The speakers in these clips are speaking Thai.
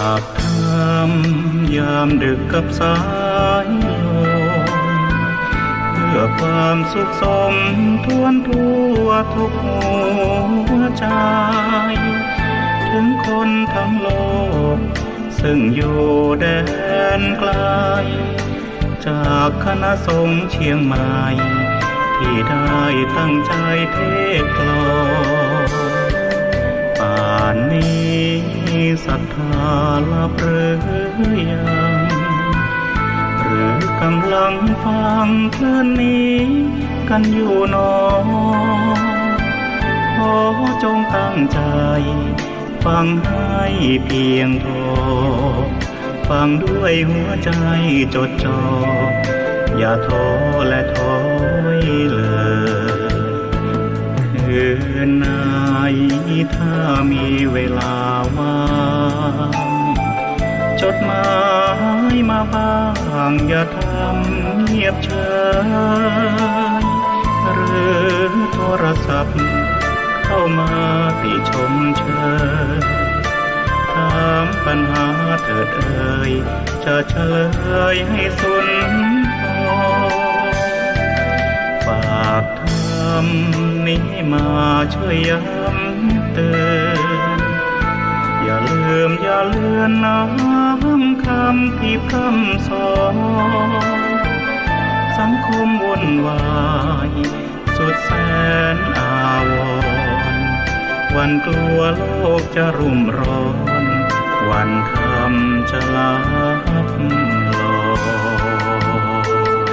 ากทำยามดึกกับสายลมเพื่อความสุขสมทวนทั่วทุกหัวใจถึงคนทั้งโลกซึ่งอยู่แดนไกลจากคณะสงฆ์เชียงใหม่ที่ได้ตั้งใจเทศกลอนป่านนี้ศรัทธาลับหรือยังหรือกำลังฟังเพลินนี้กันอยู่หนอขอจงตั้งใจฟังให้เพียงพอฟังด้วยหัวใจจดจ่ออย่าท้อและถอยเลยคืนไหนถ้ามีเวลาว่างจดหมายมาบ้างอย่าทำเงียบเฉยหรือโทรศัพท์เข้ามาติชมเชยถามปัญหาเถิดเอ่ยจะเฉลยให้สุนทรฝากธรรมนี้มาช่วยย้ำเตือนอย่าลืมอย่าเลือนน้ำคำที่พร่ำสอนสังคมวุ่นวายสุดแสนอาวรณ์วันกลัวโลกจะรุ่มร้อนวันธรรมจะลับลอ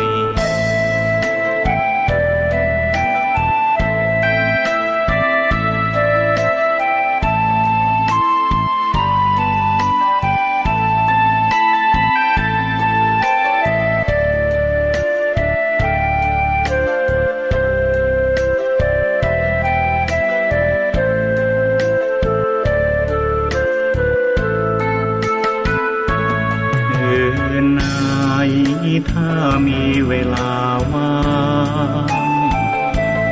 ยถ้ามีเวลาว่าง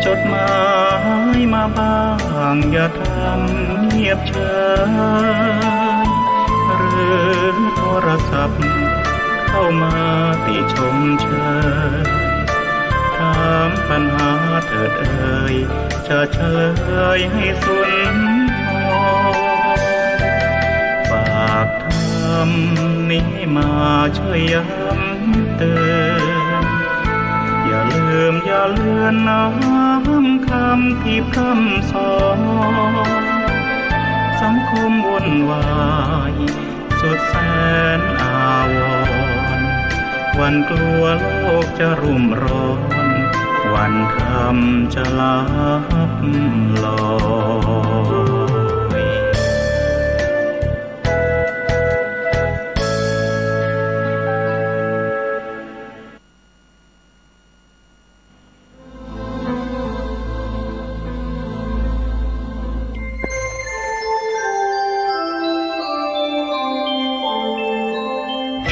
จดหมายมาบ้างอย่าทำเงียบเฉยหรือโทรศัพท์เข้ามาติชมเชยถามปัญหาเถิดเอ่ยจะเฉลยให้สุนทรฝากธรรมนี้มาช่วยย้ำเตือนอย่าลืมอย่าเลือนน้ำคำที่พร่ำสอนสังคมวุ่นวายสุดแสนอาวรณ์วันกลัวโลกจะรุ่มร้อนวันธรรมจะลับลอย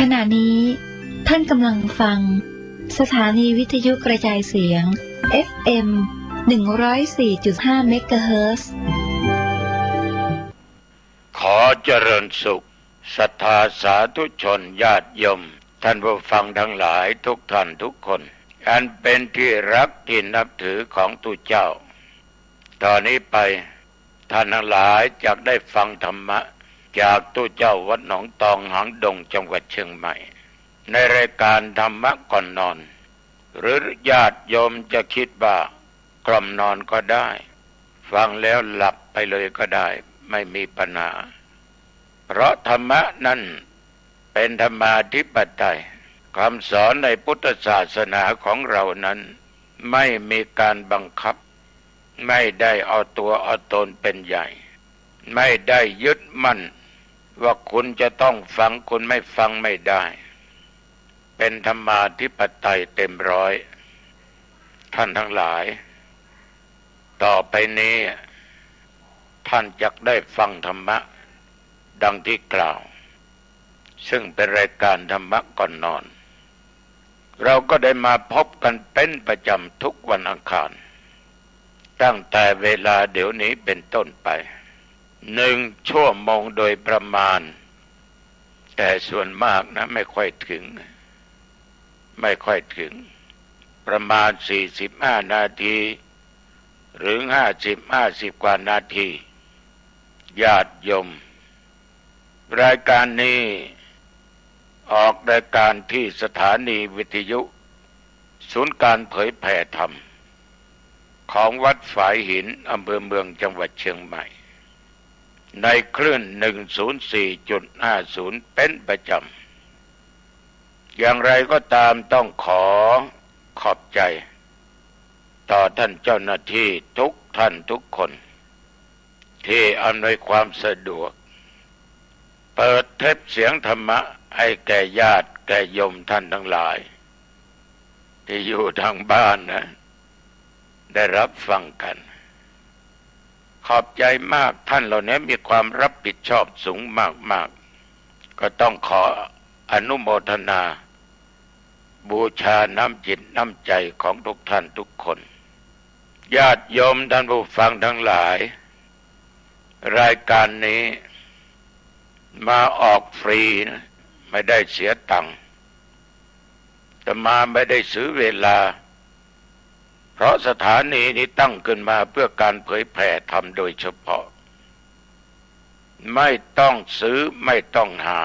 ขณะนี้ท่านกำลังฟังสถานีวิทยุกระจายเสียง FM 104.5 เมกะเฮิรตซ์ขอเจริญสุขศรัทธาสาธุชนญาติโยมท่านผู้ฟังทั้งหลายทุกท่านทุกคนอันเป็นที่รักที่นับถือของตุเจ้าตอนนี้ไปท่านทั้งหลายจะได้ฟังธรรมะจากตุเจ้าวัดหนองตองหางดงจังหวัดเชียงใหม่ในรายการธรรมะก่อนนอนหรือญาติโยมจะคิดว่ากล่อมนอนก็ได้ฟังแล้วหลับไปเลยก็ได้ไม่มีปัญหาเพราะธรรมะนั้นเป็นธรรมาธิปไตยคำสอนในพุทธศาสนาของเรานั้นไม่มีการบังคับไม่ได้เอาตัวเอาตนเป็นใหญ่ไม่ได้ยึดมั่นว่าคุณจะต้องฟังคุณไม่ฟังไม่ได้เป็นธรรมาธิปไตยเต็มร้อยท่านทั้งหลายต่อไปนี้ท่านจะได้ฟังธรรมะดังที่กล่าวซึ่งเป็นรายการธรรมะก่อนนอนเราก็ได้มาพบกันเป็นประจำทุกวันอังคารตั้งแต่เวลาเดี๋ยวนี้เป็นต้นไป1 ชั่วโมงโดยประมาณ แต่ส่วนมากนะไม่ค่อยถึงประมาณ45 นาทีหรือ50 กว่านาทีญาติโยมรายการนี้ออกรายการที่สถานีวิทยุศูนย์การเผยแผ่ธรรมของวัดฝายหินอำเภอเมืองจังหวัดเชียงใหม่ในคลื่น 104.50 เป็นประจำอย่างไรก็ตามต้องขอบใจต่อท่านเจ้าหน้าที่ทุกท่านทุกคนที่อำนวยความสะดวกเปิดเทปเสียงธรรมะให้แก่ญาติแก่โยมท่านทั้งหลายที่อยู่ทางบ้านนะได้รับฟังกันขอบใจมากท่านเหล่านี้มีความรับผิดชอบสูงมากก็ต้องขออนุโมทนาบูชาน้ำจิตน้ำใจของทุกท่านทุกคนญาติโยมท่านผู้ฟังทั้งหลายรายการนี้มาออกฟรีนะไม่ได้เสียตังค์แต่มาไม่ได้ซื้อเวลาเพราะสถานีนี้ตั้งขึ้นมาเพื่อการเผยแผ่ธรรมโดยเฉพาะไม่ต้องซื้อไม่ต้องหา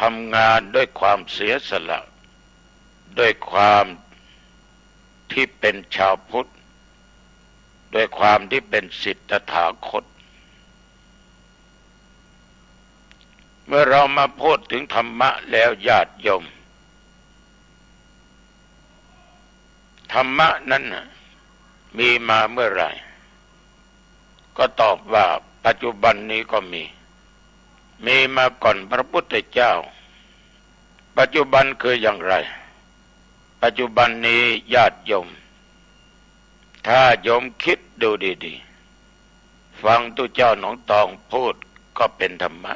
ทำงานด้วยความเสียสละด้วยความที่เป็นชาวพุทธด้วยความที่เป็นศิษย์ตถาคตเมื่อเรามาพูดถึงธรรมะแล้วญาติโยมธรรมะนั้นมีมาเมื่อไหร่ก็ตอบว่าปัจจุบันนี้ก็มีมาก่อนพระพุทธเจ้าปัจจุบันคืออย่างไรปัจจุบันนี้ญาติโยมถ้าโยมคิดดูดีๆฟังตุเจ้าหนองตองพูดก็เป็นธรรมะ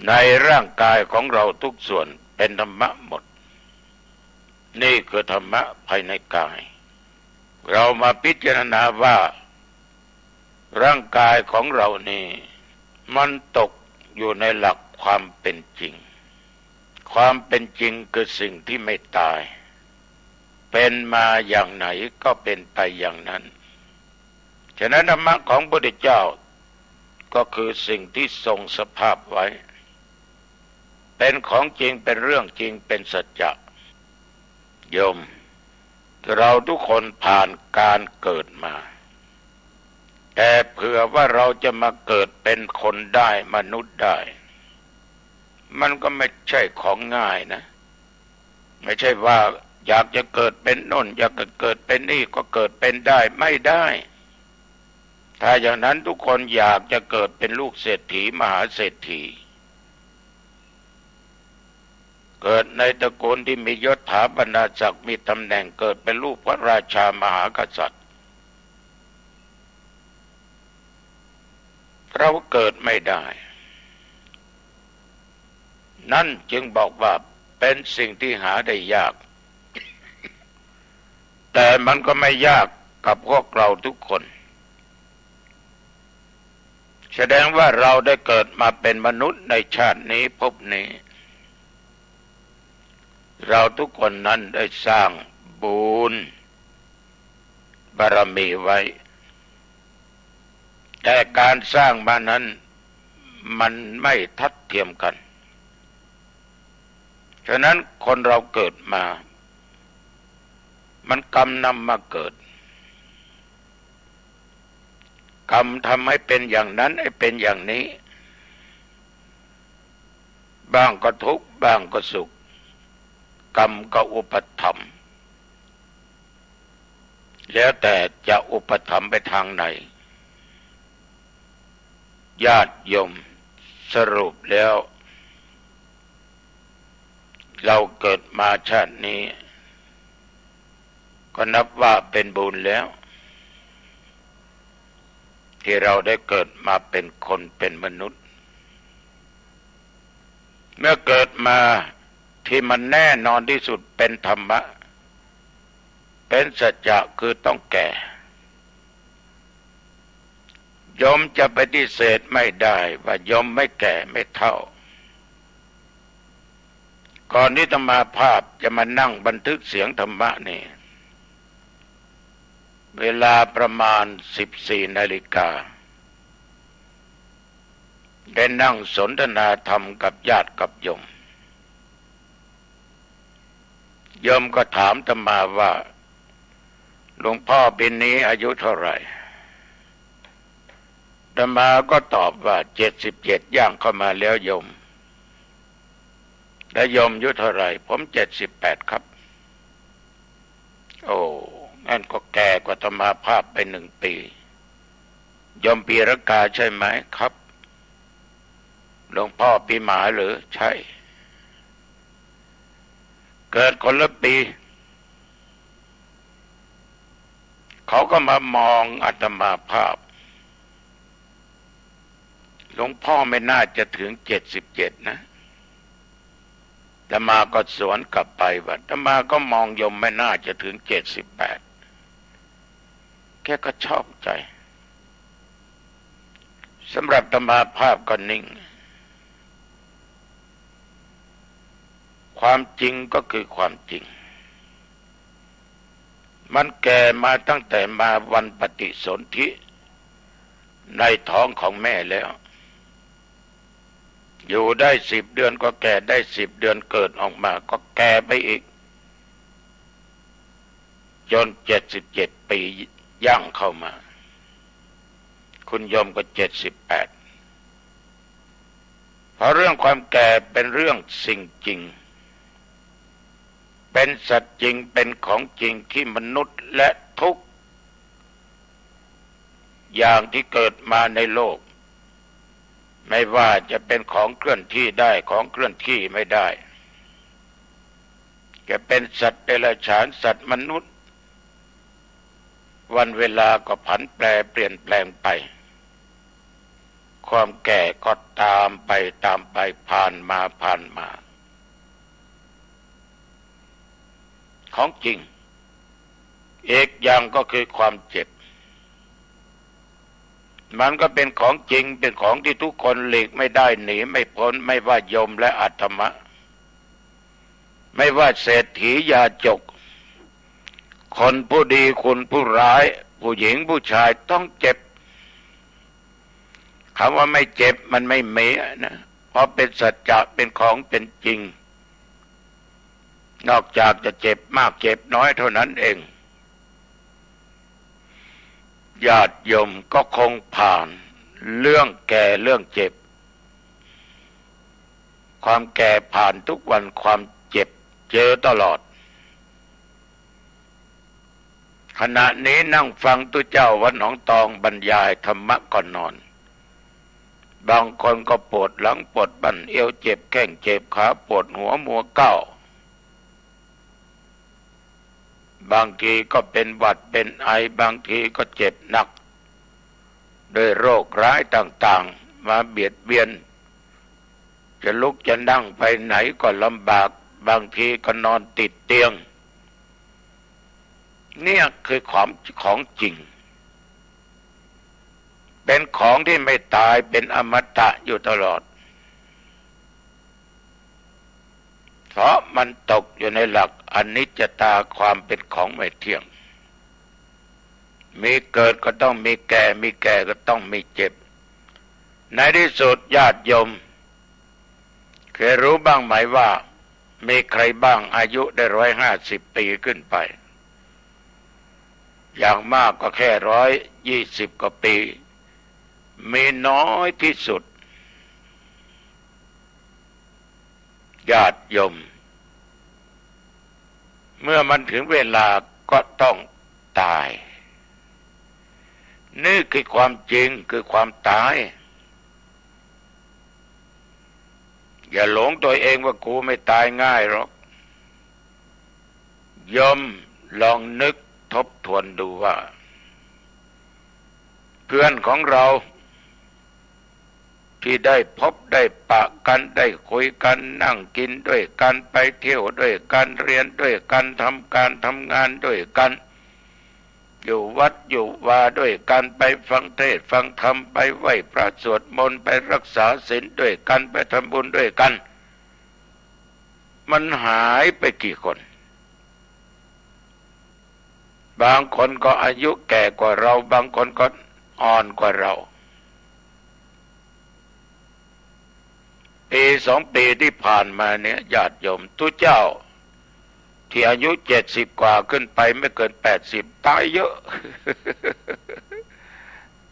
ในร่างกายของเราทุกส่วนเป็นธรรมะหมดนี่คือธรรมะภายในกายเรามาพิจารณาว่าร่างกายของเรานี่มันตกอยู่ในหลักความเป็นจริงความเป็นจริงคือสิ่งที่ไม่ตายเป็นมาอย่างไหนก็เป็นไปอย่างนั้นฉะนั้นธรรมะของพระพุทธเจ้าก็คือสิ่งที่ทรงสภาพไว้เป็นของจริงเป็นเรื่องจริงเป็นสัจจะโยมเราทุกคนผ่านการเกิดมาแต่เผื่อว่าเราจะมาเกิดเป็นคนได้มนุษย์ได้มันก็ไม่ใช่ของง่ายนะไม่ใช่ว่าอยากจะเกิดเป็นโน่นอยากจะเกิดเป็นนี่ก็เกิดเป็นได้ไม่ได้ถ้าอย่างนั้นทุกคนอยากจะเกิดเป็นลูกเศรษฐีมหาเศรษฐีเกิดในตระกูลที่มียศถาบรรดาศักดิ์มีตำแหน่งเกิดเป็นลูกพระราชามหากษัตริย์เราเกิดไม่ได้นั่นจึงบอกว่าเป็นสิ่งที่หาได้ยากแต่มันก็ไม่ยากกับพวกเราทุกคนแสดงว่าเราได้เกิดมาเป็นมนุษย์ในชาตินี้ภพนี้เราทุกคนนั้นได้สร้างบุญบารมีไว้แต่การสร้างมานั้นมันไม่ทัดเทียมกันฉะนั้นคนเราเกิดมามันกรรมนำมาเกิดกรรมทำให้เป็นอย่างนั้นให้เป็นอย่างนี้บ้างก็ทุกข์บ้างก็สุขกรรมก็อุปถัมภ์แล้วแต่จะอุปถัมภ์ไปทางไหนญาติโยมสรุปแล้วเราเกิดมาชาตินี้ก็นับว่าเป็นบุญแล้วที่เราได้เกิดมาเป็นคนเป็นมนุษย์เมื่อเกิดมาที่มันแน่นอนที่สุดเป็นธรรมะเป็นสัจจะคือต้องแก่ โยมจะปฏิเสธไม่ได้ว่าโยมไม่แก่ไม่เฒ่าก่อนที่อาตมาภาพจะมานั่งบันทึกเสียงธรรมะนี่เวลาประมาณ14 นาฬิกาได้นั่งสนทนาธรรมกับญาติกับโยมก็ถามอาตมาว่าหลวงพ่อปีนี้อายุเท่าไหร่อาตมาก็ตอบว่า77ย่างเข้ามาแล้วโยมแล้วโยมอายุเท่าไหร่ผม78ครับโอ้งั้นก็แก่กว่าอาตมาภาพไป1 ปีโยมปีรากาใช่ไหมครับหลวงพ่อปีหมาหรือใช่เกิดคนละปีเขาก็มามองอาตมาภาพหลวงพ่อไม่น่าจะถึง77นะอาตมาก็สวนกลับไปว่าอาตมาก็มองโยมไม่น่าจะถึง78แค่ก็ชอบใจสำหรับอาตมาภาพก็นิ่งความจริงก็คือความจริงมันแก่มาตั้งแต่มาวันปฏิสนธิในท้องของแม่แล้วอยู่ได้10 เดือนก็แก่ได้10 เดือนเกิดออกมาก็แก่ไปอีกจน77 ปีย่างเข้ามาคุณโยมก็78เพราะเรื่องความแก่เป็นเรื่องสิ่งจริงเป็นสัจจริงเป็นของจริงที่มนุษย์และทุกอย่างที่เกิดมาในโลกไม่ว่าจะเป็นของเคลื่อนที่ได้ของเคลื่อนที่ไม่ได้จะเป็นสัตว์เดรัจฉานสัตว์มนุษย์วันเวลาก็ผันแปรเปลี่ยนแปลงไปความแก่ก็ตามไปผ่านมาของจริงอีกอย่างก็คือความเจ็บมันก็เป็นของจริงเป็นของที่ทุกคนหลีกไม่ได้หนีไม่พ้นไม่ว่าโยมและอาตมะไม่ว่าเศรษฐียาจกคนผู้ดีคนผู้ร้ายผู้หญิงผู้ชายต้องเจ็บคำว่าไม่เจ็บมันไม่มีนะเพราะเป็นสัจจะเป็นของเป็นจริงนอกจากจะเจ็บมากเจ็บน้อยเท่านั้นเองญาติโยมก็คงผ่านเรื่องแก่เรื่องเจ็บความแก่ผ่านทุกวันความเจ็บเจอตลอดขณะนี้นั่งฟังตุเจ้าวัดหนองตองบรรยายธรรมะก่อนนอนบางคนก็ปวดหลังปวดบั้นเอวเจ็บแข้งเจ็บขาปวดหัวมัวเก้าบางทีก็เป็นหวัดเป็นไอบางทีก็เจ็บหนักด้วยโรคร้ายต่างๆมาเบียดเบียนจะลุกจะนั่งไปไหนก็ลำบากบางทีก็นอนติดเตียงเนี่ยคือของจริงเป็นของที่ไม่ตายเป็นอมตะอยู่ตลอดเพราะมันตกอยู่ในหลักอนิจจตาความเป็นของไม่เที่ยงมีเกิดก็ต้องมีแก่มีแก่ก็ต้องมีเจ็บในที่สุดญาติโยมเคยรู้บ้างไหมว่ามีใครบ้างอายุได้150 ปีขึ้นไปอย่างมากก็แค่120 กว่าปีมีน้อยที่สุดญาติโยมเมื่อมันถึงเวลาก็ต้องตายนี่คือความจริงคือความตายอย่าหลงตัวเองว่ากูไม่ตายง่ายหรอกโยมลองนึกทบทวนดูว่าเพื่อนของเราที่ได้พบได้ปะกันได้คุยกันนั่งกินด้วยกันไปเที่ยวด้วยกันเรียนด้วยกันทำการทำงานด้วยกัน อยู่วัดอยู่วาด้วยกันไปฟังเทศน์ฟังธรรมไปไหว้พระสวดมนต์ไปรักษาศีลด้วยกันไปทำบุญด้วยกันมันหายไปกี่คนบางคนก็อายุแก่กว่าเราบางคนก็อ่อนกว่าเราปี2 ปีที่ผ่านมาเนี่ยญาติโยมทุกเจ้าที่อายุ70กว่าขึ้นไปไม่เกิน80ตายเยอะ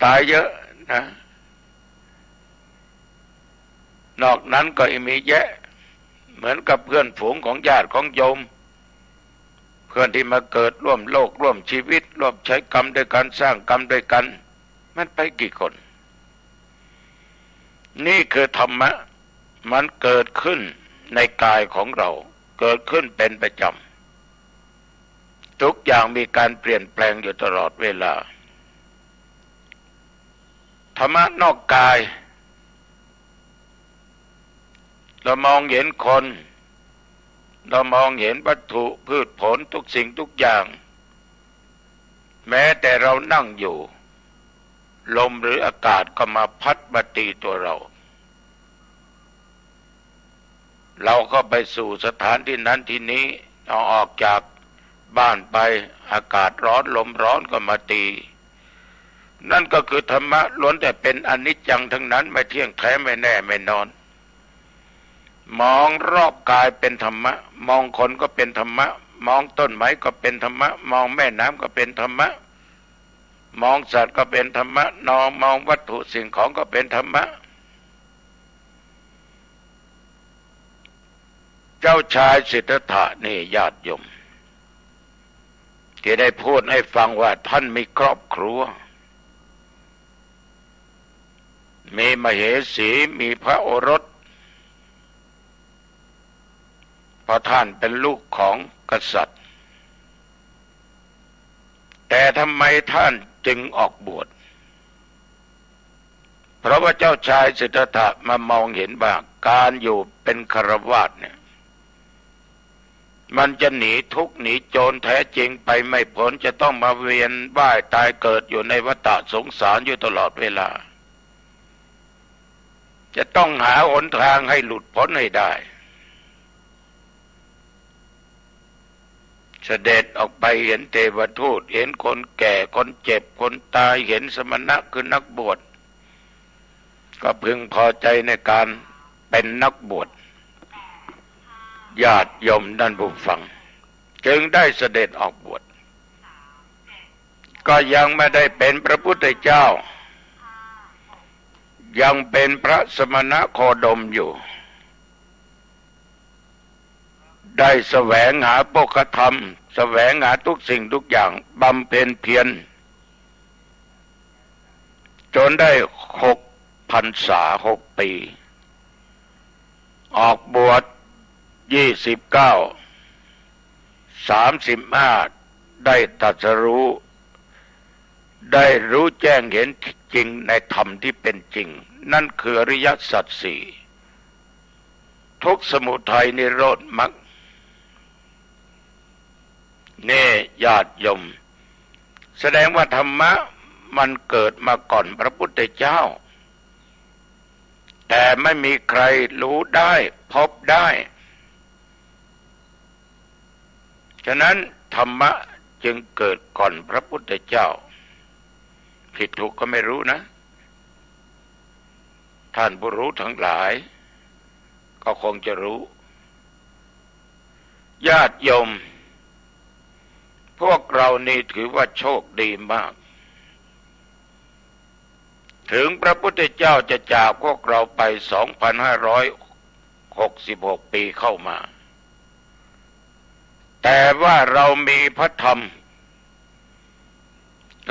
ตายเยอะนะนอกนั้นก็มีแยะเหมือนกับเพื่อนฝูงของญาติของโยมเพื่อนที่มาเกิดร่วมโลกร่วมชีวิตร่วมใช้กรรมด้วยกันสร้างกรรมด้วยกันมันไปกี่คนนี่คือธรรมะมันเกิดขึ้นในกายของเราเกิดขึ้นเป็นประจำทุกอย่างมีการเปลี่ยนแปลงอยู่ตลอดเวลาธรรมะนอกกายเรามองเห็นคนเรามองเห็นวัตถุพืชผลทุกสิ่งทุกอย่างแม้แต่เรานั่งอยู่ลมหรืออากาศก็มาพัดมาตีตัวเราก็ไปสู่สถานที่นั้นที่นี้เอาออกจากบ้านไปอากาศร้อนลมร้อนก็มาตีนั่นก็คือธรรมะล้วนแต่เป็นอนิจจังทั้งนั้นไม่เที่ยงแท้ไม่แน่ไม่นอนมองรอบกายเป็นธรรมะมองคนก็เป็นธรรมะมองต้นไม้ก็เป็นธรรมะมองแม่น้ำก็เป็นธรรมะมองสัตว์ก็เป็นธรรมะมองวัตถุสิ่งของก็เป็นธรรมะเจ้าชายสิทธัตถะนี่ญาติโยมที่ได้พูดให้ฟังว่าท่านมีครอบครัวมีมเหสีมีพระโอรสเพราะท่านเป็นลูกของกษัตริย์แต่ทำไมท่านจึงออกบวชเพราะว่าเจ้าชายสิทธัตถะมามองเห็นว่าการอยู่เป็นฆราวาสเนี่ยมันจะหนีทุกข์หนีโจรแท้จริงไปไม่พ้นจะต้องมาเวียนว่ายตายเกิดอยู่ในวัฏสงสารอยู่ตลอดเวลาจะต้องหาหนทางให้หลุดพ้นให้ได้เสด็จออกไปเห็นเทวทูตเห็นคนแก่คนเจ็บคนตายเห็นสมณะคือนักบวชก็พึงพอใจในการเป็นนักบวชญาติโยมท่านผู้ฟังจึงได้เสด็จออกบวชก็ยังไม่ได้เป็นพระพุทธเจ้ายังเป็นพระสมณโคดมอยู่ได้แสวงหาโภคธรรมแสวงหาทุกสิ่งทุกอย่างบำเพ็ญเพียรจนได้6 พรรษา 6 ปีออกบวช29 35ได้ตรัสรู้ได้รู้แจ้งเห็นจริงในธรรมที่เป็นจริงนั่นคืออริยสัจสี่ทุกข์สมุทัยนิโรธมรรคนี่ญาติโยมแสดงว่าธรรมะมันเกิดมาก่อนพระพุทธเจ้าแต่ไม่มีใครรู้ได้พบได้ฉะนั้นธรรมะจึงเกิดก่อนพระพุทธเจ้าผิดถูกก็ไม่รู้นะท่านผู้รู้ทั้งหลายก็คงจะรู้ญาติโยมพวกเรานี่ถือว่าโชคดีมากถึงพระพุทธเจ้าจะจากพวกเราไป 2,566 ปีเข้ามาแต่ว่าเรามีพระธรรม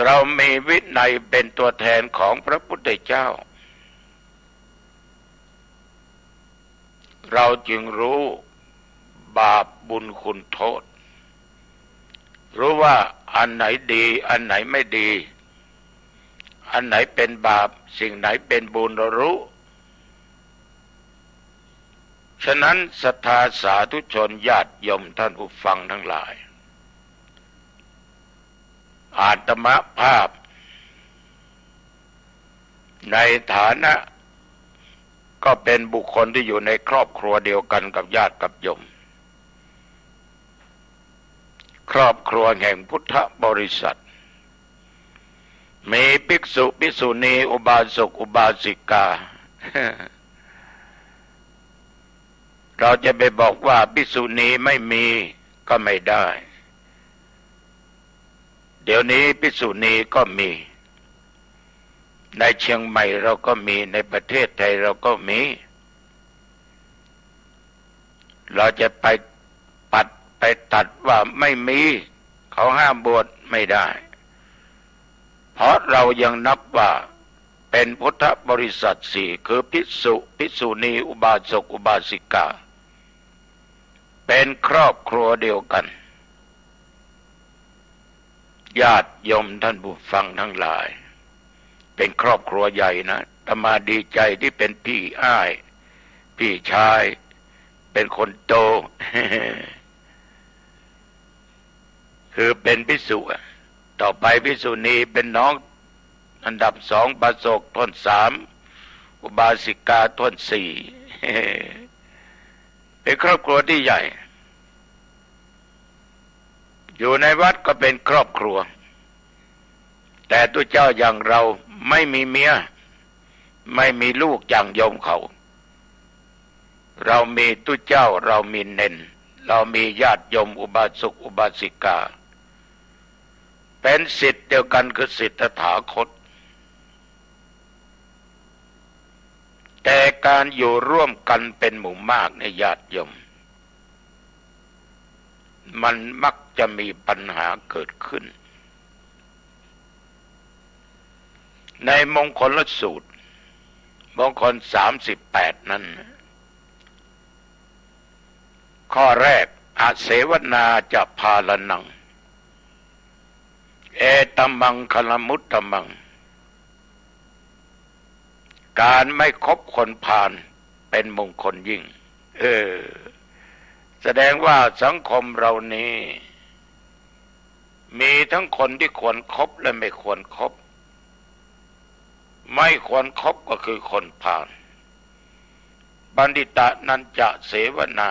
เรามีวินัยเป็นตัวแทนของพระพุทธเจ้าเราจึงรู้บาปบุญคุณโทษรู้ว่าอันไหนดีอันไหนไม่ดีอันไหนเป็นบาปสิ่งไหนเป็นบุญเรารู้ฉะนั้นศรัทธาสาธุชนญาติโยมท่านผู้ฟังทั้งหลาย อาตมภาพในฐานะก็เป็นบุคคลที่อยู่ในครอบครัวเดียวกันกับญาติกับโยมครอบครัวแห่งพุทธบริษัทมีภิกษุภิกษุณีอุบาสกอุบาสิกา เราจะไปบอกว่าภิกษุณีไม่มีก็ไม่ได้เดี๋ยวนี้ภิกษุณีก็มีในเชียงใหม่เราก็มีในประเทศไทยเราก็มีเราจะไปปัดไปตัดว่าไม่มีเขาห้ามบวชไม่ได้เพราะเรายังนับว่าเป็นพุทธบริษัทสี่คือภิกษุภิกษุณีอุบาสกอุบาสิกาเป็นครอบครัวเดียวกันญาติโยมท่านผู้ฟังทั้งหลายเป็นครอบครัวใหญ่นะอาตมาดีใจที่เป็นพี่อ้ายพี่ชายเป็นคนโต คือเป็นภิกษุต่อไปภิกษุณีเป็นน้องอันดับสองอุบาสกต้นสามอุบาสิกาต้นสี่ เป็นครอบครัวที่ใหญ่อยู่ในวัดก็เป็นครอบครัวแต่ตัวเจ้าอย่างเราไม่มีเมียไม่มีลูกอย่างโยมเขาเรามีตัวเจ้าเรามีเณรเรามีญาติโยมอุบาสกอุบาสิกาเป็นศิษย์เดียวกันคือศิษย์ตถาคตแต่การอยู่ร่วมกันเป็นหมู่มากในญาติโยมมันมักจะมีปัญหาเกิดขึ้นในมงคลสูตรมงคล38นั้นข้อแรกอาเสวนาจะพาลนังเอตัมมังคลมุตตมังการไม่คบคนพาลเป็นมงคลยิ่งแสดงว่าสังคมเรานี้มีทั้งคนที่ควรคบและไม่ควรคบไม่ควรคบก็คือคนพาลบัณฑิตะนันจะเสวนา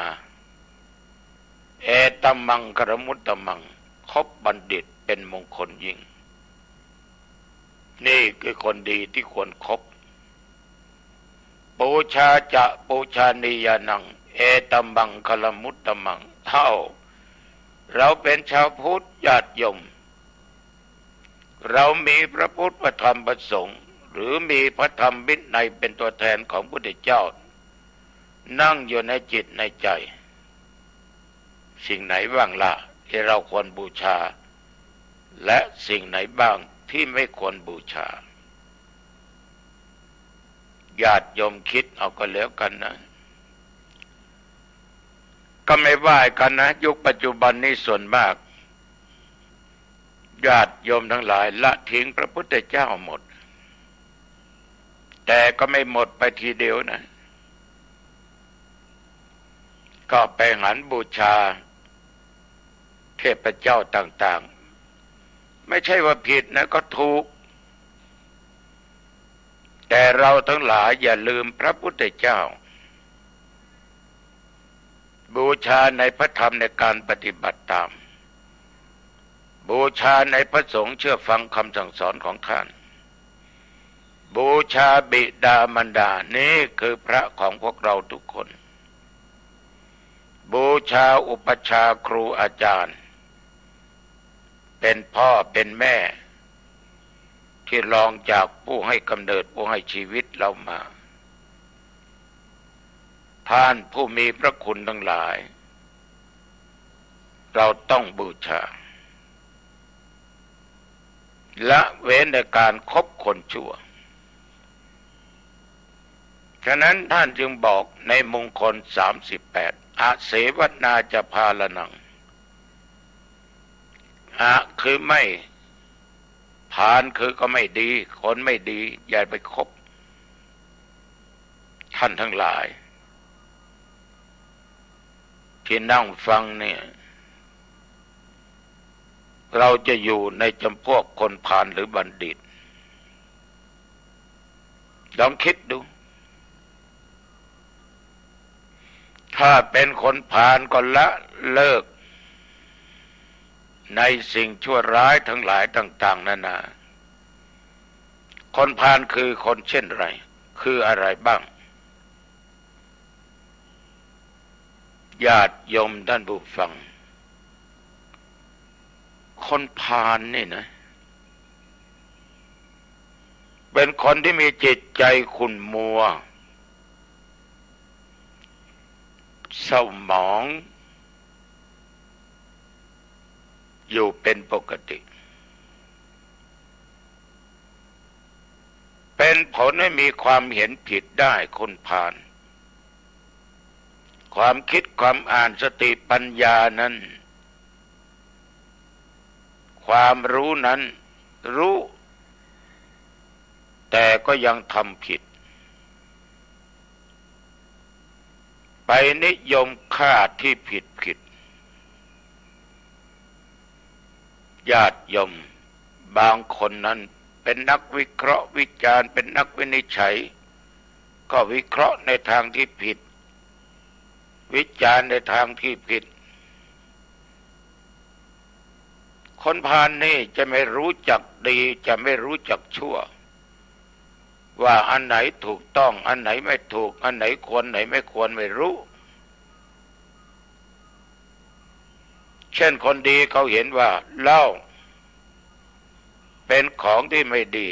เอตัมมังคลมุตตมังคบบัณฑิตเป็นมงคลยิ่งนี่คือคนดีที่ควรคบปูชาจะปูชานียานังเอตัมมังคลมุตตมังเท่าเราเป็นชาวพุทธญาติโยมเรามีพระพุทธพระธรรมพระสงฆ์หรือมีพระธรรมวินัยเป็นตัวแทนของพระพุทธเจ้านั่งอยู่ในจิตในใจสิ่งไหนบ้างล่ะที่เราควรบูชาและสิ่งไหนบ้างที่ไม่ควรบูชาญาติโยมคิดเอาก็แล้วกันนะก็ไม่ว่ากันนะยุคปัจจุบันนี้ส่วนมากญาติโยมทั้งหลายละทิ้งพระพุทธเจ้าหมดแต่ก็ไม่หมดไปทีเดียวนะก็ไปหันบูชาเทพเจ้าต่างๆไม่ใช่ว่าผิดนะก็ถูกแต่เราทั้งหลายอย่าลืมพระพุทธเจ้าบูชาในพระธรรมในการปฏิบัติตามบูชาในพระสงฆ์เชื่อฟังคำสั่งสอนของท่านบูชาบิดามารดานี่คือพระของพวกเราทุกคนบูชาอุปชาครูอาจารย์เป็นพ่อเป็นแม่ที่รองจากผู้ให้กำเนิดผู้ให้ชีวิตเรามาท่านผู้มีพระคุณทั้งหลายเราต้องบูชาละเว้นในการคบคนชั่วฉะนั้นท่านจึงบอกในมงคล38อาเสวนาจะพาลนังคือไม่พาลคือก็ไม่ดีคนไม่ดีอย่าไปคบท่านทั้งหลายที่นั่งฟังเนี่ย เราจะอยู่ในจำพวกคนพาลหรือบัณฑิตลองคิดดูถ้าเป็นคนพาลก็ละเลิกในสิ่งชั่วร้ายทั้งหลายต่างๆนานาคนพาลคือคนเช่นไรคืออะไรบ้างญาติโยมท่านผู้ฟังคนพาลนี่นะเป็นคนที่มีจิตใจขุ่นมัวเศร้าหมองอยู่เป็นปกติเป็นผลให้มีความเห็นผิดได้คนพาลความคิดความอ่านสติปัญญานั้นความรู้นั้นรู้แต่ก็ยังทำผิดไปนิยมค่าที่ผิดญาติโยมบางคนนั้นเป็นนักวิเคราะห์วิจารณ์เป็นนักวินิจฉัยก็วิเคราะห์ในทางที่ผิดวิจารณ์ในทางที่ผิดคนพาลนี่จะไม่รู้จักดีจะไม่รู้จักชั่วว่าอันไหนถูกต้องอันไหนไม่ถูกอันไหนควรไหนไม่ควรไม่รู้เช่นคนดีเขาเห็นว่าเหล้าเป็นของที่ไม่ดี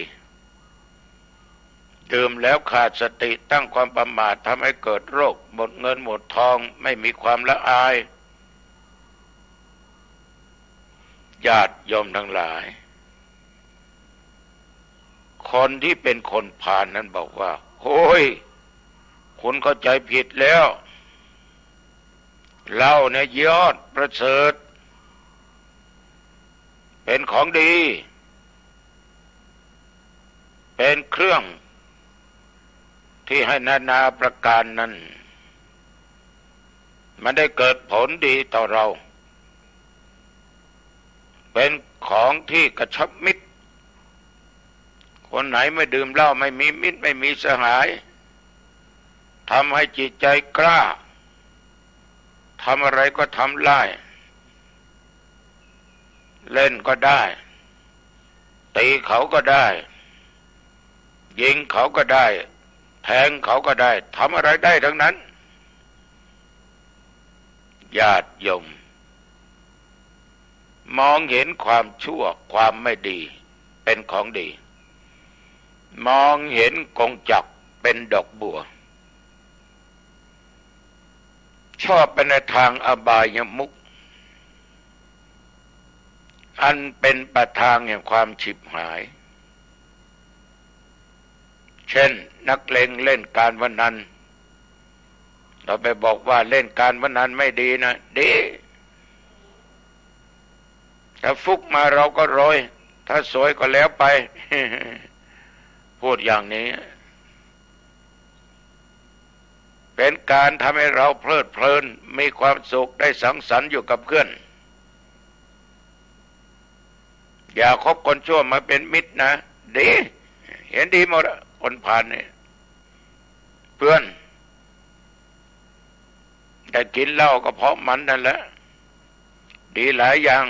ดื่มแล้วขาดสติตั้งความประมาททำให้เกิดโรคหมดเงินหมดทองไม่มีความละอายญาติโยมทั้งหลายคนที่เป็นคนพาลนั้นบอกว่าโอ้ยคุณเข้าใจผิดแล้วเหล้าเนี่ยยอดประเสริฐเป็นของดีเป็นเครื่องที่ให้นานาประการนั้นมันได้เกิดผลดีต่อเราเป็นของที่กระชับมิตรคนไหนไม่ดื่มเหล้าไม่มีมิตรไม่มีสหายทำให้จิตใจกล้าทำอะไรก็ทำได้เล่นก็ได้ตีเขาก็ได้ยิงเขาก็ได้แทงเขาก็ได้ทำอะไรได้ทั้งนั้นญาติโยมมองเห็นความชั่วความไม่ดีเป็นของดีมองเห็นกงจักรเป็นดอกบัวชอบไปในทางอบายมุขอันเป็นปะทางแห่งความฉิบหายเช่นนักเลงเล่นการพนันเราไปบอกว่าเล่นการพนันไม่ดีนะดีถ้าฟุกมาเราก็โรยถ้าสวยก็แล้วไป พูดอย่างนี้เป็นการทำให้เราเพลิดเพลินมีความสุขได้สังสรรค์อยู่กับเพื่อนอย่าคบคนชั่วมาเป็นมิตรนะดีเห็นดีหมดคนพาลเนี่ยเพื่อนแต่กินเหล้าก็เพราะมันนั่นแหละดีหลายอย่าง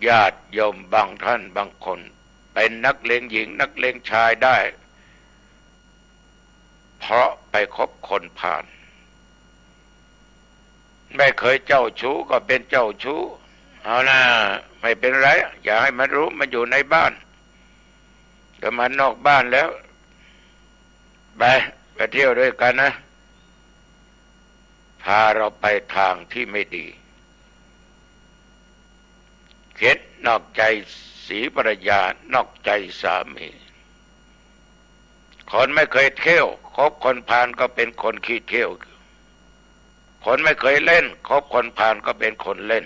ญาติโยมบางท่านบางคนเป็นนักเลงหญิงนักเลงชายได้เพราะไปคบคนพาลไม่เคยเจ้าชู้ก็เป็นเจ้าชู้เอานะไม่เป็นไรอย่าให้มันรู้มันอยู่ในบ้านแต่มันนอกบ้านแล้วไปเที่ยวด้วยกันนะพาเราไปทางที่ไม่ดีเข็ดนอกใจศรีภรรยานอกใจสามีคนไม่เคยเที่ยวคบคนพาลก็เป็นคนขี้เที่ยวคนไม่เคยเล่นคบคนพาลก็เป็นคนเล่น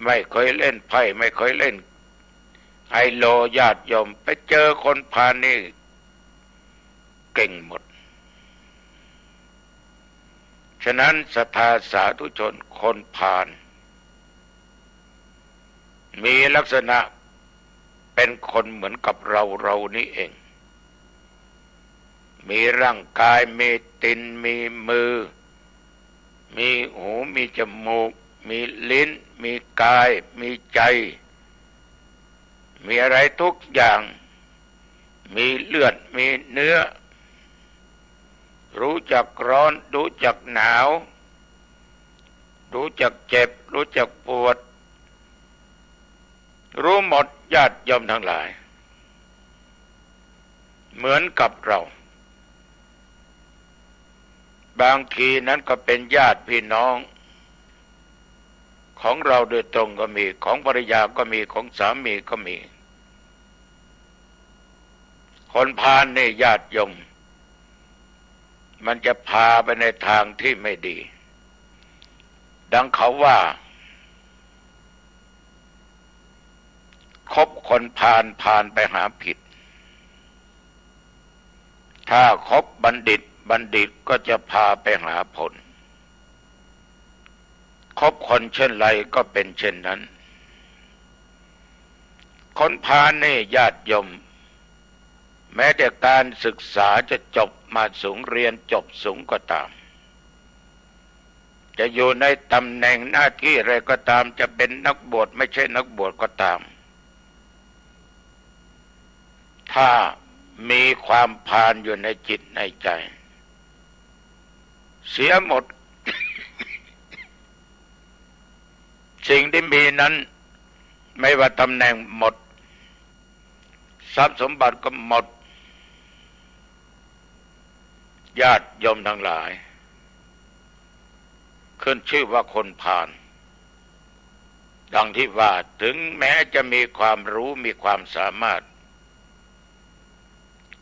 ไม่เคยเล่นไพ่ไม่เคยเล่นไฮโลญาติโยมไปเจอคนพาลนี่เก่งหมดฉะนั้นศรัทธาสาธุชนคนพาล มีลักษณะเป็นคนเหมือนกับเรานี่เองมีร่างกายมีตีนมีมือมีหูมีจมูกมีลิ้นมีกายมีใจมีอะไรทุกอย่างมีเลือดมีเนื้อรู้จักร้อนรู้จักหนาวรู้จักเจ็บรู้จักปวดรู้หมดญาติโยมทั้งหลายเหมือนกับเราบางทีนั้นก็เป็นญาติพี่น้องของเราโดยตรงก็มีของภรรยาก็มีของสามีก็มีคนพาลนี่ญาติโยมมันจะพาไปในทางที่ไม่ดีดังเขาว่าคบคนพาลไปหาผิดถ้าคบบัณฑิตก็จะพาไปหาผลคบคนเช่นไรก็เป็นเช่นนั้นคนพาลนี่ญาติโยมแม้แต่การศึกษาจะจบมาสูงเรียนจบสูงก็ตามจะอยู่ในตำแหน่งหน้าที่อะไรก็ตามจะเป็นนักบวชไม่ใช่นักบวชก็ตามถ้ามีความพาลอยู่ในจิตในใจเสียหมด สิ่งที่มีนั้นไม่ว่าตำแหน่งหมดทรัพย์สมบัติก็หมดญาติโยมทั้งหลายขึ้นชื่อว่าคนพาลดังที่ว่าถึงแม้จะมีความรู้มีความสามารถ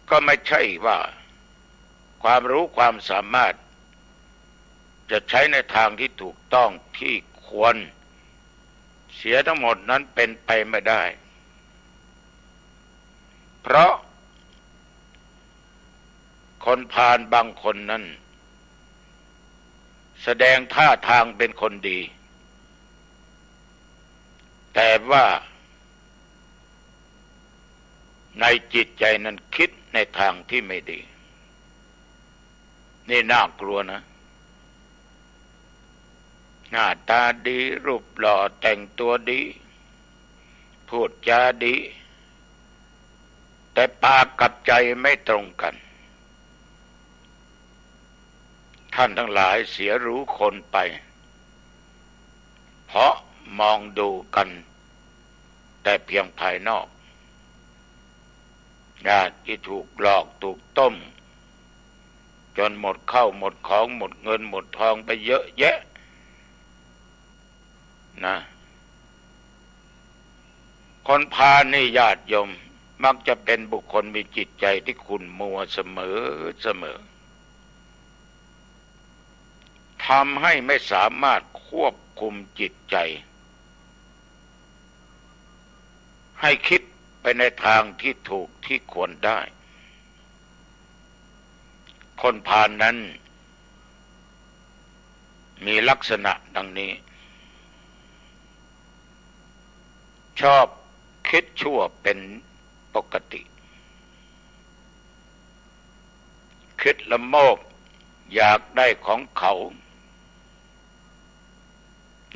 ก็ไม่ใช่ว่าความรู้ความสามารถจะใช้ในทางที่ถูกต้องที่ควรเสียทั้งหมดนั้นเป็นไปไม่ได้เพราะคนพาลบางคนนั้นแสดงท่าทางเป็นคนดีแต่ว่าในจิตใจนั้นคิดในทางที่ไม่ดีนี่น่ากลัวนะหน้าตาดีรูปหล่อแต่งตัวดีพูดจาดีแต่ปากกับใจไม่ตรงกันท่านทั้งหลายเสียรู้คนไปเพราะมองดูกันแต่เพียงภายนอกญาติที่ถูกหลอกถูกต้มจนหมดข้าวหมดของหมดเงินหมดทองไปเยอะแยะนะคนพาลนี่ญาติโยมมักจะเป็นบุคคลมีจิตใจที่ขุ่นมัวเสมอทำให้ไม่สามารถควบคุมจิตใจให้คิดไปในทางที่ถูกที่ควรได้คนพาลนั้นมีลักษณะดังนี้ชอบคิดชั่วเป็นปกติคิดละโมบอยากได้ของเขา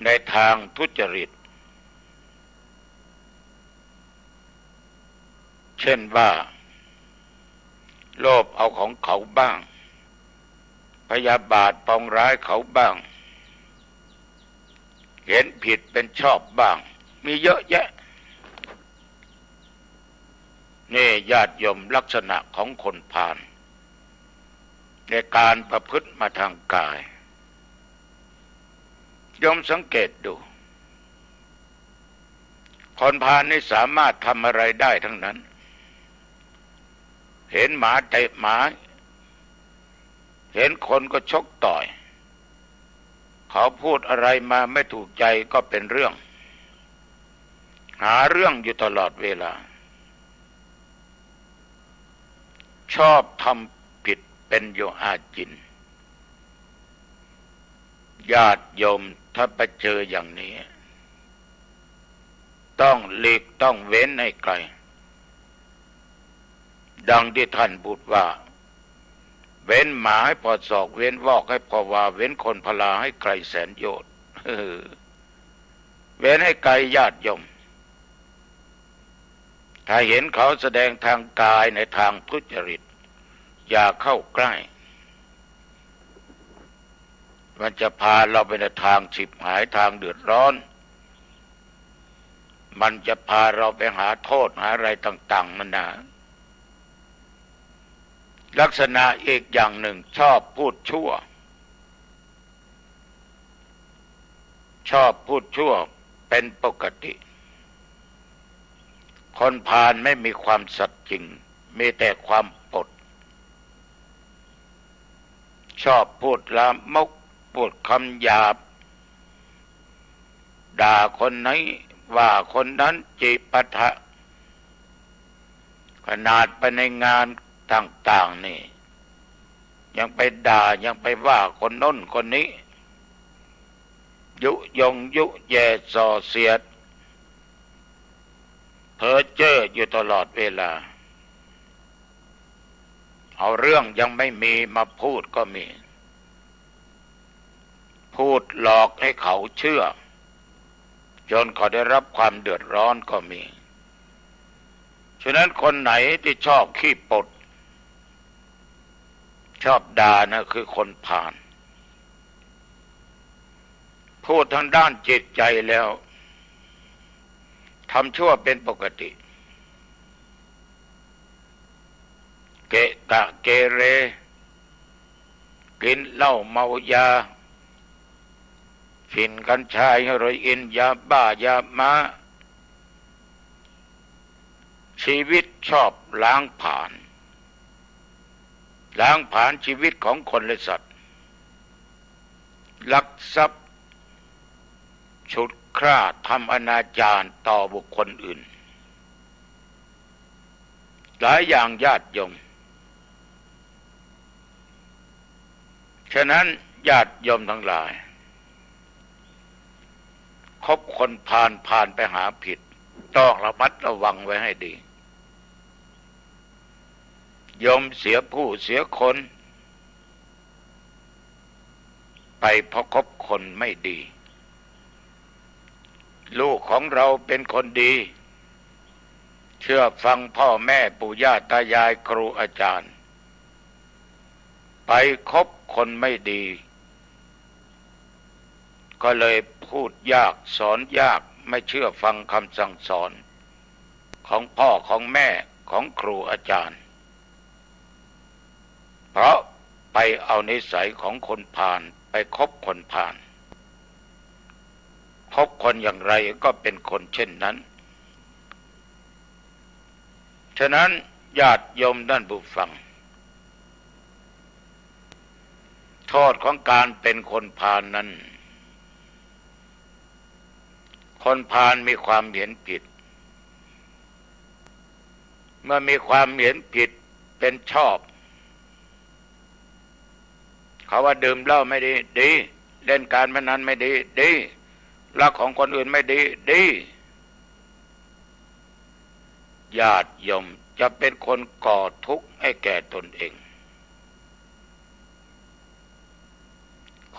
ในทางทุจริตเช่นว่าโลภเอาของเขาบ้างพยาบาทปองร้ายเขาบ้างเห็นผิดเป็นชอบบ้างมีเยอะแยะนี่ญาติโยมลักษณะของคนพาลในการประพฤติมาทางกายโยมสังเกตดูคนพาลนี่สามารถทำอะไรได้ทั้งนั้นเห็นหมาเตะหมาเห็นคนก็ชกต่อยเขาพูดอะไรมาไม่ถูกใจก็เป็นเรื่องหาเรื่องอยู่ตลอดเวลาชอบทำผิดเป็นโยอาจินญาติโยมถ้าไปเจออย่างนี้ ต้องหลีกต้องเว้นให้ไกลดังที่ท่านพูดว่าเว้นหมาให้พอศอกเว้นวอกให้พอว่าเว้นคนพลาให้ไกลแสนโยชน์เว้นให้ไกลญาติโยมถ้าเห็นเขาแสดงทางกายในทางทุจริตอย่าเข้าใกล้มันจะพาเราไปในทางฉิบหายทางเดือดร้อนมันจะพาเราไปหาโทษหาอะไรต่างๆนั่นนะลักษณะอีกอย่างหนึ่งชอบพูดชั่วเป็นปกติคนพาลไม่มีความสัตย์จริงมีแต่ความปดชอบพูดลามกพูดคำหยาบด่าคนไหนว่าคนนั้นจิปาถะขนาดไปในงานต่างๆนี่ยังไปด่ายังไปว่าคนโน้นคนนี้ยุยงยุแย่ส่อเสียดเพ้อเจ้ออยู่ตลอดเวลาเอาเรื่องยังไม่มีมาพูดก็มีพูดหลอกให้เขาเชื่อจนเขาได้รับความเดือดร้อนก็มีฉะนั้นคนไหนที่ชอบขี้ปดชอบด่านะคือคนพาลพูดทางด้านจิตใจแล้วทำชั่วเป็นปกติเกะกะเกเรกินเหล้าเมายาฝิ่นกัญชาเฮโรอีนยาบ้ายาม้าชีวิตชอบล้างผลาญชีวิตของคนและสัตว์ลักทรัพย์ฉุดคร่าทำอนาจารต่อบุคคลอื่นหลายอย่างญาติโยมฉะนั้นญาติโยมทั้งหลายคบคนพาลไปหาผิดต้องระมัดระวังไว้ให้ดีโยมเสียผู้เสียคนไปเพราะคบคนไม่ดีลูกของเราเป็นคนดีเชื่อฟังพ่อแม่ปู่ย่าตายายครูอาจารย์ไปคบคนไม่ดีก็เลยพูดยากสอนยากไม่เชื่อฟังคำสั่งสอนของพ่อของแม่ของครูอาจารย์เพราะไปเอานิสัยของคนพาลไปคบคนพาลคบคนอย่างไรก็เป็นคนเช่นนั้นฉะนั้นญาติโยมท่านผู้ฟังโทษของการเป็นคนพาลนั้นคนพาลมีความเห็นผิดเมื่อมีความเห็นผิดเป็นชอบเขาว่าดื่มเหล้าไม่ดีดีเล่นการพนันไม่ดีดีรักของคนอื่นไม่ดีดีญาติโยมจะเป็นคนก่อทุกข์ให้แก่ตนเอง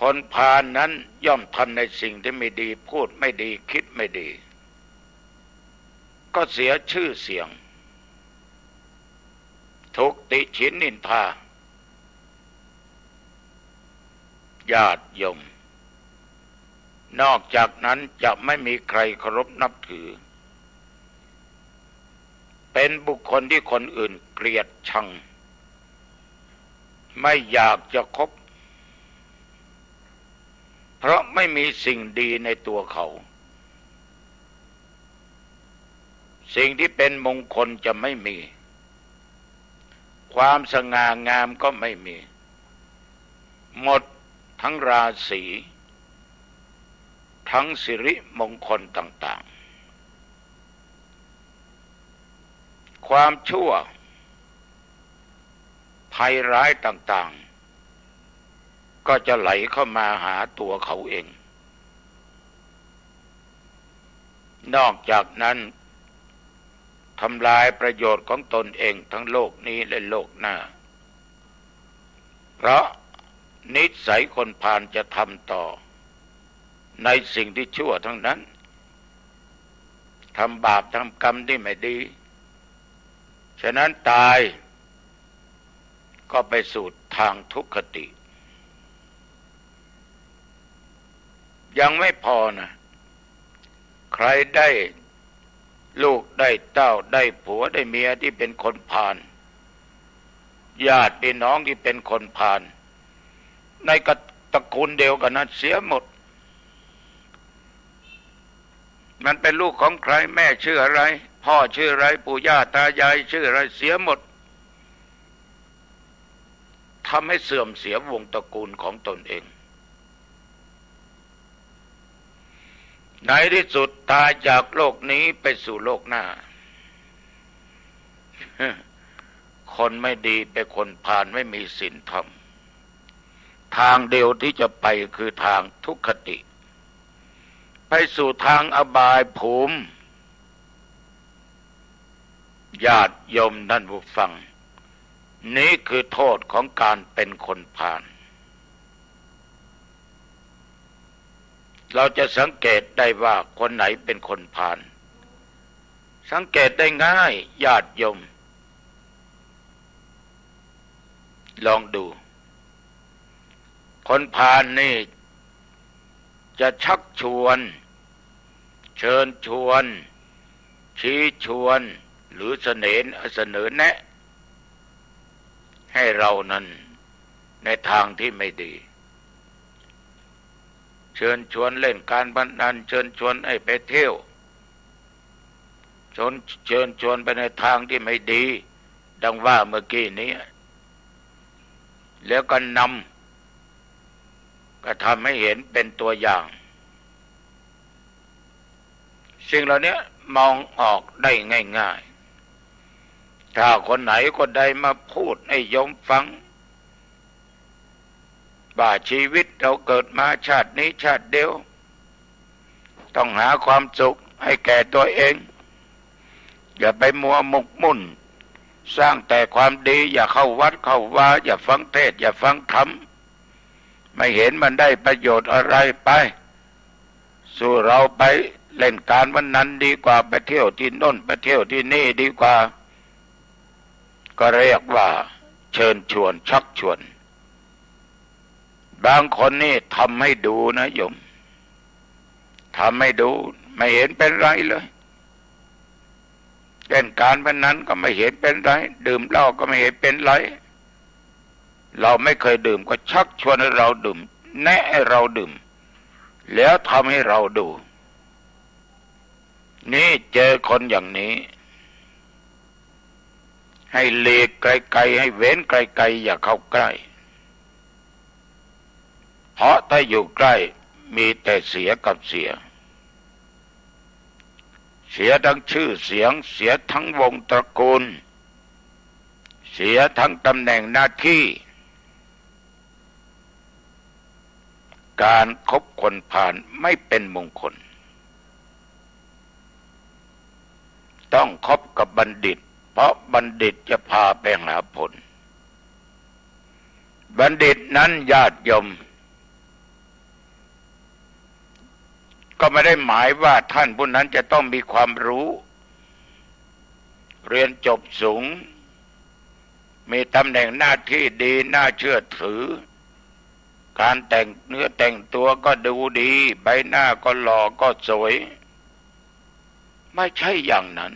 คนพาลนั้นย่อมทำในสิ่งที่ไม่ดีพูดไม่ดีคิดไม่ดีก็เสียชื่อเสียงถูกติฉินนินทาญาติโยมนอกจากนั้นจะไม่มีใครเคารพนับถือเป็นบุคคลที่คนอื่นเกลียดชังไม่อยากจะคบเพราะไม่มีสิ่งดีในตัวเขาสิ่งที่เป็นมงคลจะไม่มีความสง่างามก็ไม่มีหมดทั้งราศีทั้งสิริมงคลต่างๆความชั่วภัยร้ายต่างๆก็จะไหลเข้ามาหาตัวเขาเอง นอกจากนั้นทำลายประโยชน์ของตนเองทั้งโลกนี้และโลกหน้าเพราะนิสัยคนพาลจะทำต่อในสิ่งที่ชั่วทั้งนั้นทำบาปทำกรรมที่ไม่ดีฉะนั้นตายก็ไปสู่ทางทุกขติยังไม่พอนะใครได้ลูกได้เต้าได้ผัวได้เมียที่เป็นคนพาลญาติพี่น้องที่เป็นคนพาลในตระกูลเดียวกันนั้นเสียหมดมันเป็นลูกของใครแม่ชื่ออะไรพ่อชื่ออะไรปู่ย่าตายายชื่ออะไรเสียหมดทำให้เสื่อมเสียวงตระกูลของตนเองในที่สุดตายจากโลกนี้ไปสู่โลกหน้าคนไม่ดีเป็นคนพาลไม่มีศีลธรรมทางเดียวที่จะไปคือทางทุกขติไปสู่ทางอบายภูมิญาติโยมท่านผู้ฟังนี้คือโทษของการเป็นคนพาลเราจะสังเกตได้ว่าคนไหนเป็นคนพาลสังเกตได้ง่ายญาติโยมลองดูคนพาลนี่จะชักชวนเชิญชวนชี้ชวนหรือเสนอแนะให้เรานั้นในทางที่ไม่ดีเชิญชวนเล่นการพนันเชิญชวนให้ไปเที่ยวเชิญชวนไปในทางที่ไม่ดีดังว่าเมื่อกี้นี้แล้วก็นำก็ทำให้เห็นเป็นตัวอย่างสิ่งเหล่านี้มองออกได้ง่ายๆถ้าคนไหนก็ได้มาพูดให้โยมฟังว่าชีวิตเราเกิดมาชาตินี้ชาติเดียวต้องหาความสุขให้แก่ตัวเองอย่าไปมัวหมกมุ่นสร้างแต่ความดีอย่าเข้าวัดเข้าวาอย่าฟังเทศน์อย่าฟังธรรมไม่เห็นมันได้ประโยชน์อะไรไปสู่เราไปเล่นการวันนั้นดีกว่าไปเที่ยวที่โน่นไปเที่ยวที่นี่ดีกว่าก็เรียกว่าเชิญชวนชักชวนบางคนนี่ทำให้ดูนะโยมทำให้ดูไม่เห็นเป็นไรเลยเล่นการพนันก็ไม่เห็นเป็นไรดื่มเหล้าก็ไม่เห็นเป็นไรเราไม่เคยดื่มก็ชักชวนให้เราดื่มแนะให้เราดื่มแล้วทำให้เราดูนี่เจอคนอย่างนี้ให้หลีกไกลๆให้เว้นไกลๆอย่าเข้าใกล้เพราะถ้าอยู่ใกล้มีแต่เสียกับเสียทั้งชื่อเสียงเสียทั้งวงตระกูลเสียทั้งตำแหน่งหน้าที่การคบคนพาลไม่เป็นมงคลต้องคบกับบัณฑิตเพราะบัณฑิตจะพาไปหาผลบัณฑิตนั้นญาติโยมก็ไม่ได้หมายว่าท่านผู้นั้นจะต้องมีความรู้เรียนจบสูงมีตำแหน่งหน้าที่ดีน่าเชื่อถือการแต่งเนื้อแต่งตัวก็ดูดีใบหน้าก็หล่อก็สวยไม่ใช่อย่างนั้น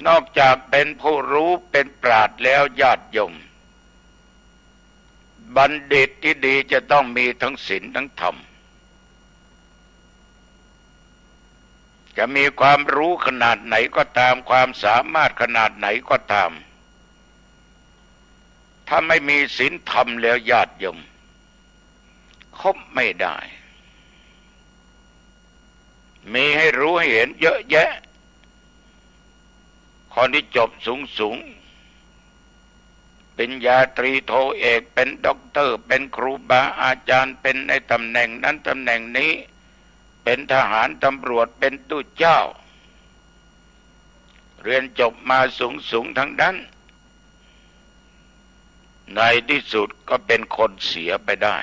นอกจากเป็นผู้รู้เป็นปราชญ์แล้วญาติโยมบัณฑิตที่ดีจะต้องมีทั้งศีลทั้งธรรมจะมีความรู้ขนาดไหนก็ตามความสามารถขนาดไหนก็ตามถ้าไม่มีศีลธรรมแล้วญาติโยมคบไม่ได้มีให้รู้ให้เห็นเยอะแยะคนที่จบสูงปริญญาตรีโทเอกเป็นด็อกเตอร์เป็นครูบาอาจารย์เป็นในตำแหน่งนั้นตำแหน่งนี้เป เป็นทหารตำรวจเป็นตู้เจ้าเรียนจบมาสูงทั้งนั้นในที่สุดก็เป็นคนเสียไปได้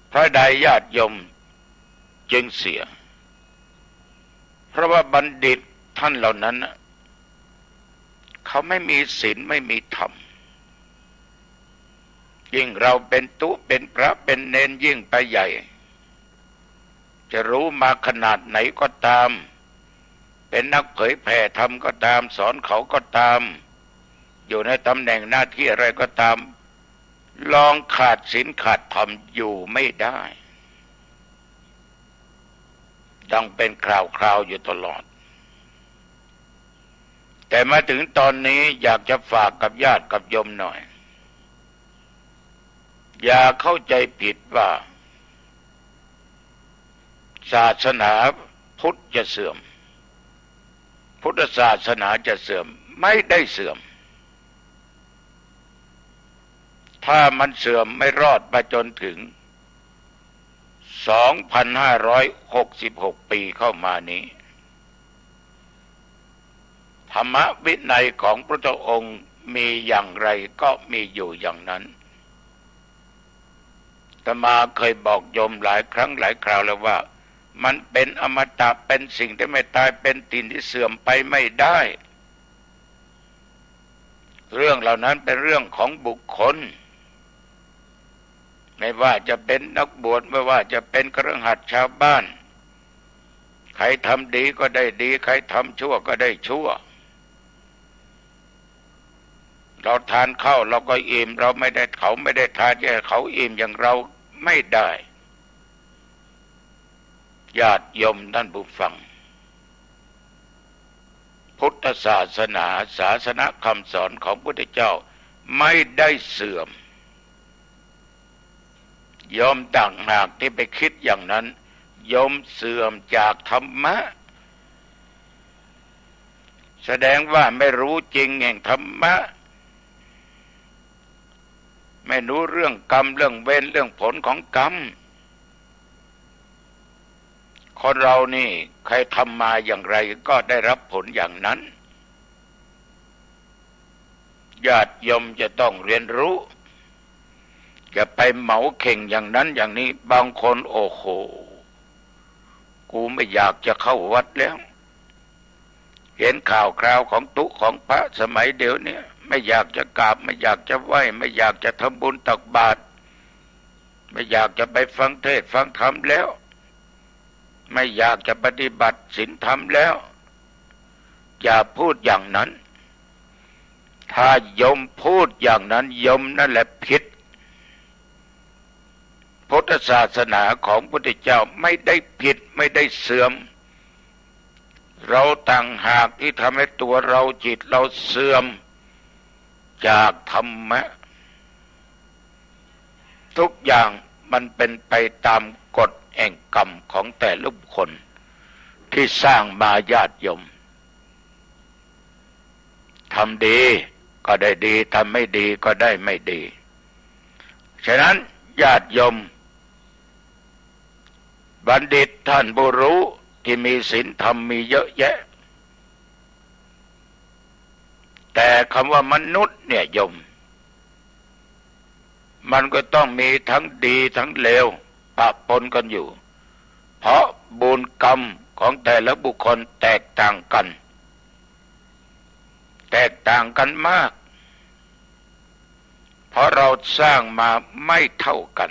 เพราะใดญาติโยมจึงเสียเพราะว่าบัณฑิตท่านเหล่านั้นเขาไม่มีศีลไม่มีธรรมยิ่งเราเป็นตุ๊เป็นพระเป็นเณรยิ่งไปใหญ่จะรู้มาขนาดไหนก็ตามเป็นนักเผยแผ่ธรรมก็ตามสอนเขาก็ตามอยู่ในตำแหน่งหน้าที่อะไรก็ตามลองขาดศีลขาดธรรมอยู่ไม่ได้ดังเป็นคราวๆอยู่ตลอดแต่มาถึงตอนนี้อยากจะฝากกับญาติกับโยมหน่อยอย่าเข้าใจผิดว่าศาสนาพุทธจะเสื่อมพุทธศาสนาจะเสื่อมไม่ได้เสื่อมถ้ามันเสื่อมไม่รอดมาจนถึง 2,566 ปีเข้ามานี้ธรรมวินัยของพระเจ้าองค์มีอย่างไรก็มีอยู่อย่างนั้นอาตมาเคยบอกโยมหลายครั้งหลายคราวแล้วว่ามันเป็นอมตะเป็นสิ่งที่ไม่ตายเป็นสิ่งที่เสื่อมไปไม่ได้เรื่องเหล่านั้นเป็นเรื่องของบุคคลไม่ว่าจะเป็นนักบวชไม่ว่าจะเป็นคฤหัสถ์ชาวบ้านใครทำดีก็ได้ดีใครทำชั่วก็ได้ชั่วเราทานข้าวเราก็อิ่มเราไม่ได้เขาไม่ได้ทานแค่เขาอิ่มอย่างเราไม่ได้ญาติโยมท่านผู้ฟังพุทธศาสนาศาสนาคำสอนของพระพุทธเจ้าไม่ได้เสื่อมโยมต่างหากที่ไปคิดอย่างนั้นโยมเสื่อมจากธรรมะแสดงว่าไม่รู้จริงแห่งธรรมะไม่รู้เรื่องกรรมเรื่องเวรเรื่องผลของกรรมคนเรานี่ใครทำมาอย่างไรก็ได้รับผลอย่างนั้นญาติโยมจะต้องเรียนรู้อย่าไปเหมาเข่งอย่างนั้นอย่างนี้บางคนโอ้โหกูไม่อยากจะเข้าวัดแล้วเห็นข่าวคราวของตุของพระสมัยเดี๋ยวนี้ไม่อยากจะกราบไม่อยากจะไหว้ไม่อยากจะทำบุญตักบาตรไม่อยากจะไปฟังเทศน์ฟังธรรมแล้วไม่อยากจะปฏิบัติศีลธรรมแล้วอย่าพูดอย่างนั้นถ้าโยมพูดอย่างนั้นโยมนั่นแหละผิดพุทธศาสนาของพระพุทธเจ้าไม่ได้ผิดไม่ได้เสื่อมเราต่างหากที่ทำให้ตัวเราจิตเราเสื่อมจากธรรมะทุกอย่างมันเป็นไปตามกฎแห่งกรรมของแต่ละบุคคลที่สร้างมาญาติโยมทำดีก็ได้ดีทำไม่ดีก็ได้ไม่ดีฉะนั้นญาติโยมบัณฑิตท่านผู้รู้ที่มีศีลธรรมมีเยอะแยะแต่คำว่ามนุษย์เนี่ยโยมมันก็ต้องมีทั้งดีทั้งเลวปะปนกันอยู่เพราะบุญกรรมของแต่ละบุคคลแตกต่างกันมากเพราะเราสร้างมาไม่เท่ากัน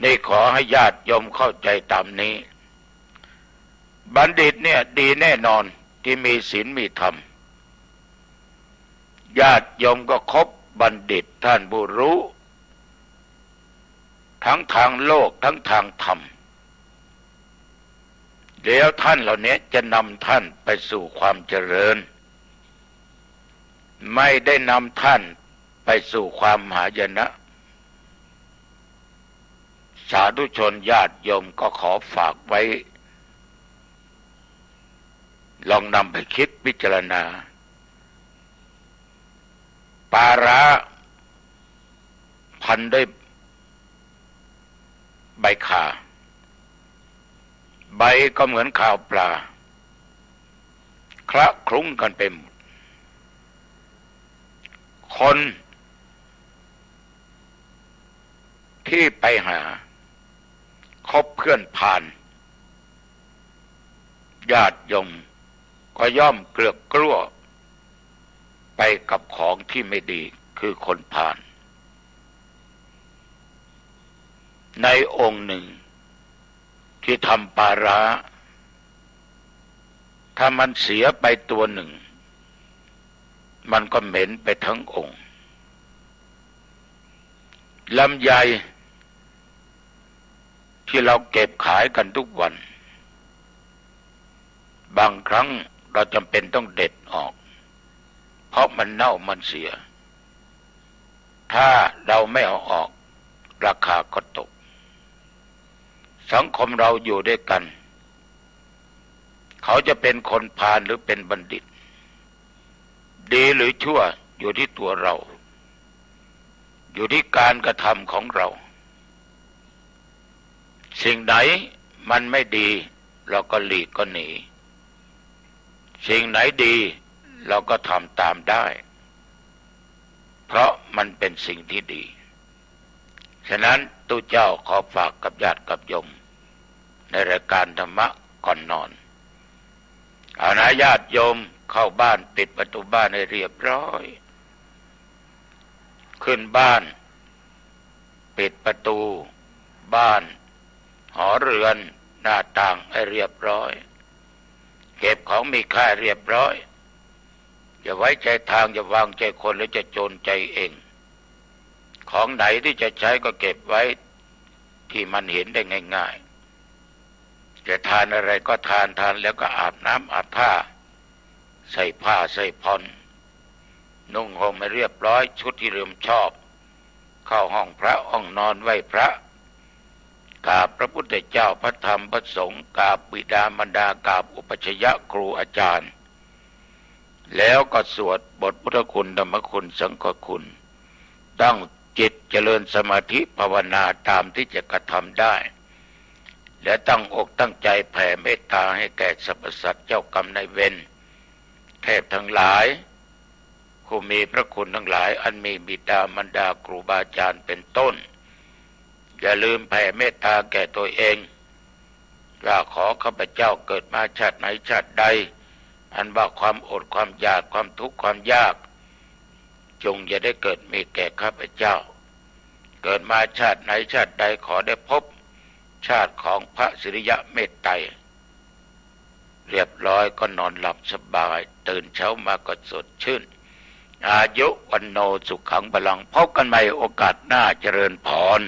นี่ขอให้ญาติโยมเข้าใจตามนี้บัณฑิตเนี่ยดีแน่นอนที่มีศีลมีธรรมญาติโยมก็คบบัณฑิตท่านผู้รู้ทั้งทางโลกทั้งทางธรรมเดี๋ยวท่านเหล่านี้จะนำท่านไปสู่ความเจริญไม่ได้นำท่านไปสู่ความหายนะสาธุชนญาติโยมก็ขอฝากไว้ลองนำไปคิดพิจารณาปาระ พันด้วยใบข่าใบก็เหมือนข่าวปลาคละคลุ้งกันไปหมดคนที่ไปหาคบเพื่อนพาลญาติโยมก็ย่อมเกลือกกลั้วไปกับของที่ไม่ดีคือคนพาลในองค์หนึ่งที่ทำปลาร้าถ้ามันเสียไปตัวหนึ่งมันก็เหม็นไปทั้งองค์ลำไยที่เราเก็บขายกันทุกวันบางครั้งเราจำเป็นต้องเด็ดออกเพราะมันเน่ามันเสียถ้าเราไม่เอาออกราคาก็ตกสังคมเราอยู่ด้วยกันเขาจะเป็นคนพาลหรือเป็นบัณฑิตดีหรือชั่วอยู่ที่ตัวเราอยู่ที่การกระทำของเราสิ่งไหนมันไม่ดีเราก็หลีกก็หนีสิ่งไหนดีเราก็ทำตามได้เพราะมันเป็นสิ่งที่ดีฉะนั้นตู้เจ้าขอฝากกับญาติกับโยมในรายการธรรมะก่อนนอนเอานะญาติโยมเข้าบ้านปิดประตูบ้านให้เรียบร้อยขึ้นบ้านปิดประตูบ้านหอเรือนหน้าต่างให้เรียบร้อยเก็บของมีค่าเรียบร้อยอย่าไว้ใจทางอย่าวางใจคนหรือจะโจรใจเองของไหนที่จะใช้ก็เก็บไว้ที่มันเห็นได้ง่ายๆจะทานอะไรก็ทานแล้วก็อาบน้ำอาบท่าใส่ผ้าใส่ผ่อนนุ่งห่มให้เรียบร้อยชุดที่เริ่มชอบเข้าห้องพระห้องนอนไหว้พระกราบพระพุทธเจ้าพระธรรมพระสงฆ์กราบบิดามารดากราบอุปัชฌะครูอาจารย์แล้วก็สวดบทพุทธคุณธรรมคุณสังฆคุณตั้งจิตเจริญสมาธิภาวนาตามที่จะกระทำได้และตั้งอกตั้งใจแผ่เมตตาให้แก่สรรพสัตว์เจ้ากรรมนายเวรเทพทั้งหลายผู้มีพระคุณทั้งหลายอันมีบิดามารดาครูบาอาจารย์เป็นต้นอย่าลืมแผ่เมตตาแก่ตัวเองว่าขอข้าพเจ้าเกิดมาชาติไหนชาติใดอันว่าความอดความอยากความทุกข์ความยากจงอย่าได้เกิดมีแก่ข้าพเจ้าเกิดมาชาติไหนชาติใดขอได้พบชาติของพระสิริยะเมตไตรเรียบร้อยก็นอนหลับสบายตื่นเช้ามาก็สดชื่นอายุวันโนสุขังพลังพบกันใหม่โอกาสหน้าเจริญพร